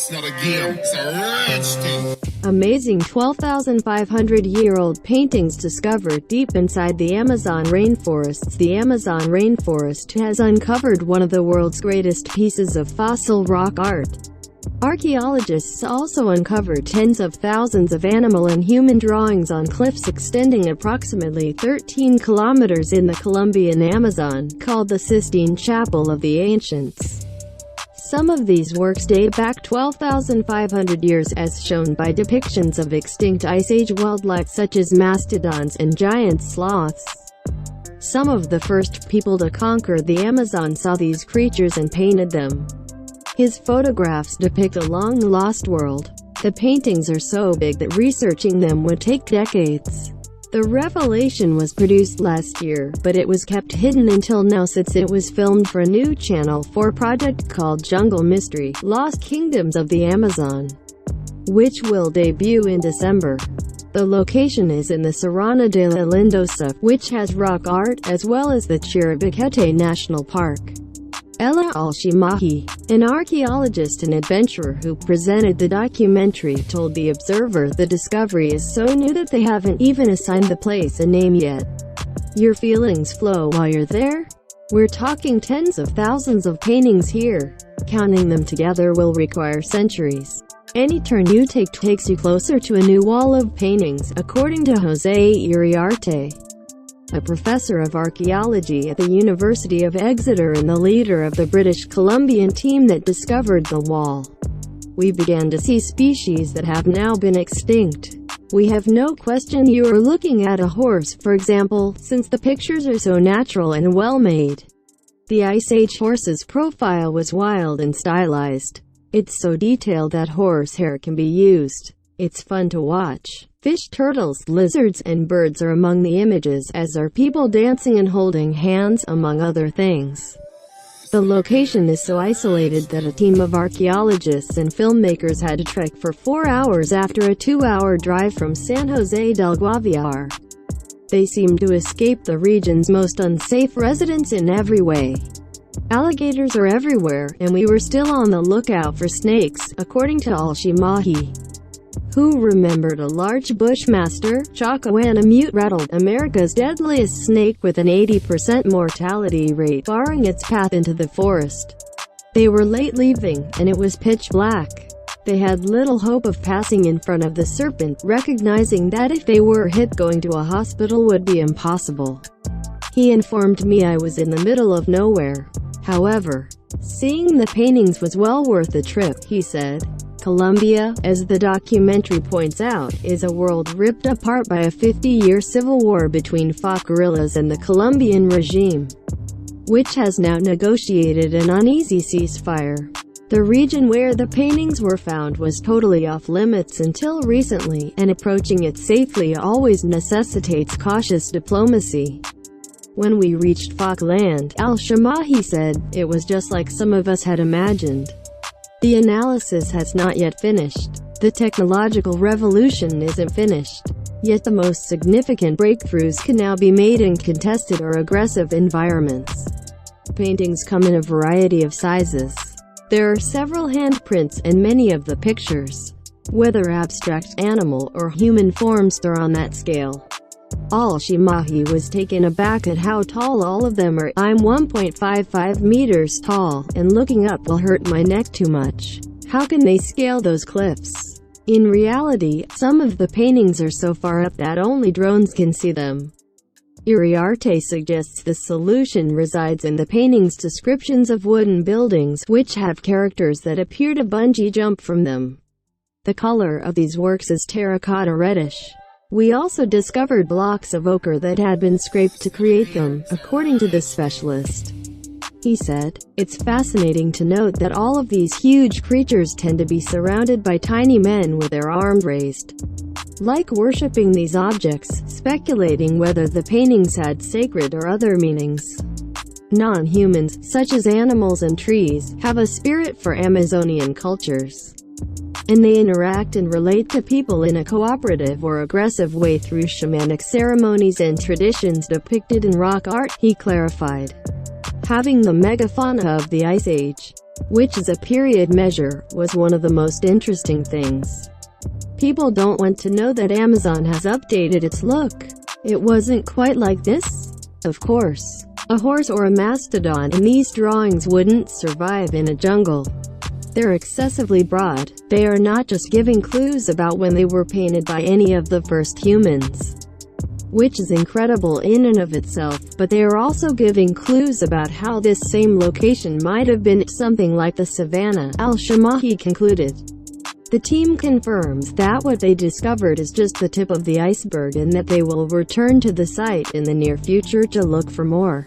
It's not a game, it's a rich thing. Amazing 12,500-year-old paintings discovered deep inside the Amazon rainforests. The Amazon rainforest has uncovered one of the world's greatest pieces of fossil rock art. Archaeologists also uncovered tens of thousands of animal and human drawings on cliffs extending approximately 13 kilometers in the Colombian Amazon, called the Sistine Chapel of the Ancients. Some of these works date back 12,500 years, as shown by depictions of extinct Ice Age wildlife such as mastodons and giant sloths. Some of the first people to conquer the Amazon saw these creatures and painted them. His photographs depict a long-lost world. The paintings are so big that researching them would take decades. The revelation was produced last year, but it was kept hidden until now since it was filmed for a new Channel 4 project called Jungle Mystery: Lost Kingdoms of the Amazon, which will debut in December. The location is in the Serrana de la Lindosa, which has rock art, as well as the Chiribiquete National Park. Alshamahi, an archaeologist and adventurer who presented the documentary, told The Observer the discovery is so new that they haven't even assigned the place a name yet. Your feelings flow while you're there? We're talking tens of thousands of paintings here. Counting them together will require centuries. Any turn you take takes you closer to a new wall of paintings, according to José Iriarte, a professor of archaeology at the University of Exeter and the leader of the British Colombian team that discovered the wall. We began to see species that have now been extinct. We have no question you are looking at a horse, for example, since the pictures are so natural and well made. The Ice Age horse's profile was wild and stylized. It's so detailed that horsehair can be used. It's fun to watch. Fish, turtles, lizards, and birds are among the images, as are people dancing and holding hands, among other things. The location is so isolated that a team of archaeologists and filmmakers had to trek for 4 hours after a 2-hour drive from San José del Guaviare. They seemed to escape the region's most unsafe residents in every way. Alligators are everywhere, and we were still on the lookout for snakes, according to Alshamahi, who remembered a large bushmaster Chacoanamute rattled, America's deadliest snake, with an 80% mortality rate, barring its path into the forest. They were late leaving, and it was pitch black. They had little hope of passing in front of the serpent, recognizing that if they were hit, going to a hospital would be impossible. He informed me I was in the middle of nowhere. However, seeing the paintings was well worth the trip, he said. Colombia, as the documentary points out, is a world ripped apart by a 50-year civil war between FARC guerrillas and the Colombian regime, which has now negotiated an uneasy ceasefire. The region where the paintings were found was totally off-limits until recently, and approaching it safely always necessitates cautious diplomacy. When we reached FARC land, Alshamahi said, it was just like some of us had imagined. The analysis has not yet finished. The technological revolution isn't finished. Yet the most significant breakthroughs can now be made in contested or aggressive environments. Paintings come in a variety of sizes. There are several handprints, and many of the pictures, whether abstract, animal, or human forms, are on that scale. Alshamahi was taken aback at how tall all of them are. I'm 1.55 meters tall, and looking up will hurt my neck too much. How can they scale those cliffs? In reality, some of the paintings are so far up that only drones can see them. Iriarte suggests the solution resides in the painting's descriptions of wooden buildings, which have characters that appear to bungee jump from them. The color of these works is terracotta reddish. We also discovered blocks of ochre that had been scraped to create them, according to this specialist. He said, it's fascinating to note that all of these huge creatures tend to be surrounded by tiny men with their arms raised, like worshipping these objects, speculating whether the paintings had sacred or other meanings. Non-humans, such as animals and trees, have a spirit for Amazonian cultures, and they interact and relate to people in a cooperative or aggressive way through shamanic ceremonies and traditions depicted in rock art, he clarified. Having the megafauna of the Ice Age, which is a period measure, was one of the most interesting things. People don't want to know that Amazon has updated its look. It wasn't quite like this. Of course, a horse or a mastodon in these drawings wouldn't survive in a jungle. They're excessively broad. They are not just giving clues about when they were painted by any of the first humans, which is incredible in and of itself, but they are also giving clues about how this same location might have been something like the savannah, Alshamahi concluded. The team confirms that what they discovered is just the tip of the iceberg and that they will return to the site in the near future to look for more.